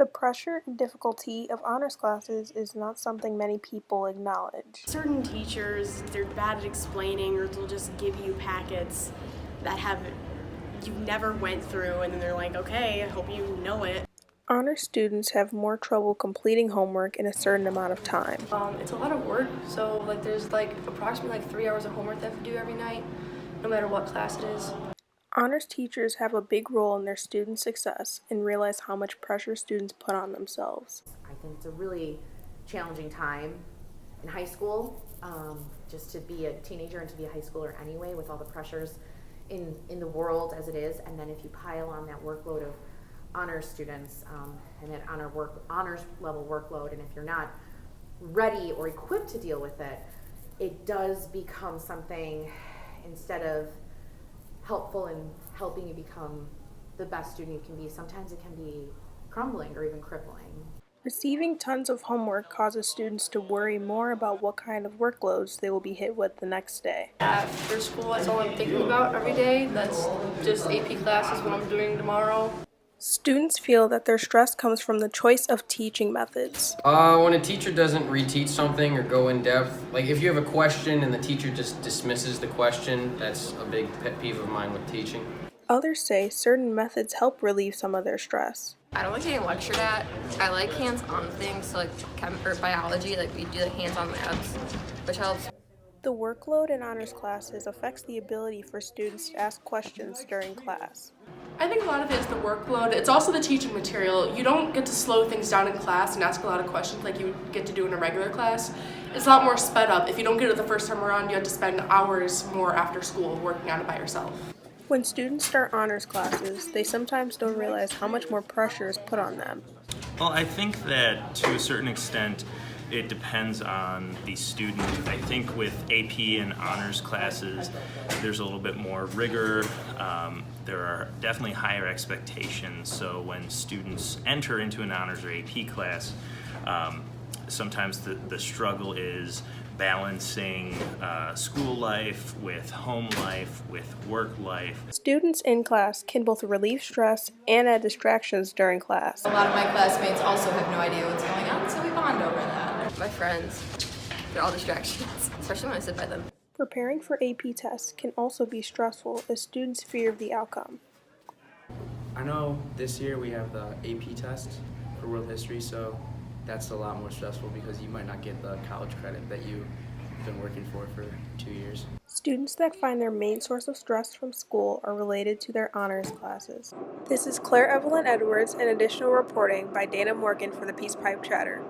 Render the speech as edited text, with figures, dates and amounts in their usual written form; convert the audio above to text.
The pressure and difficulty of honors classes is not something many people acknowledge. Certain teachers, they're bad at explaining, or they'll just give you packets that you never went through, and then they're like, okay, I hope you know it. Honors students have more trouble completing homework in a certain amount of time. It's a lot of work, so there's approximately 3 hours of homework they have to do every night, no matter what class it is. Honors teachers have a big role in their students' success and realize how much pressure students put on themselves. I think it's a really challenging time in high school, just to be a teenager and to be a high schooler anyway, with all the pressures in the world as it is. And then if you pile on that workload of honors students and that honors level workload, and if you're not ready or equipped to deal with it, it does become something, instead of helpful in helping you become the best student you can be, sometimes it can be crumbling or even crippling. Receiving tons of homework causes students to worry more about what kind of workloads they will be hit with the next day. After school, that's all I'm thinking about every day. That's just AP classes, what I'm doing tomorrow. Students feel that their stress comes from the choice of teaching methods. When a teacher doesn't reteach something or go in depth, like if you have a question and the teacher just dismisses the question, that's a big pet peeve of mine with teaching. Others say certain methods help relieve some of their stress. I don't like getting lectured at. I like hands-on things, so chem or biology, we do hands-on labs, which helps. The workload in honors classes affects the ability for students to ask questions during class. I think a lot of it is the workload. It's also the teaching material. You don't get to slow things down in class and ask a lot of questions like you get to do in a regular class. It's a lot more sped up. If you don't get it the first time around, you have to spend hours more after school working on it by yourself. When students start honors classes, they sometimes don't realize how much more pressure is put on them. Well, I think that to a certain extent, it depends on the student. I think with AP and honors classes, there's a little bit more rigor. There are definitely higher expectations. So when students enter into an honors or AP class, sometimes the struggle is balancing school life with home life, with work life. Students in class can both relieve stress and add distractions during class. A lot of my classmates also have no idea what's going on, so we bond over that. My friends, they're all distractions, especially when I sit by them. Preparing for AP tests can also be stressful as students fear the outcome. I know this year we have the AP test for world history, so that's a lot more stressful because you might not get the college credit that you've been working for 2 years. Students that find their main source of stress from school are related to their honors classes. This is Claire Evelyne Edwards and additional reporting by Dana Morgan for the Peace Pipe Chatter.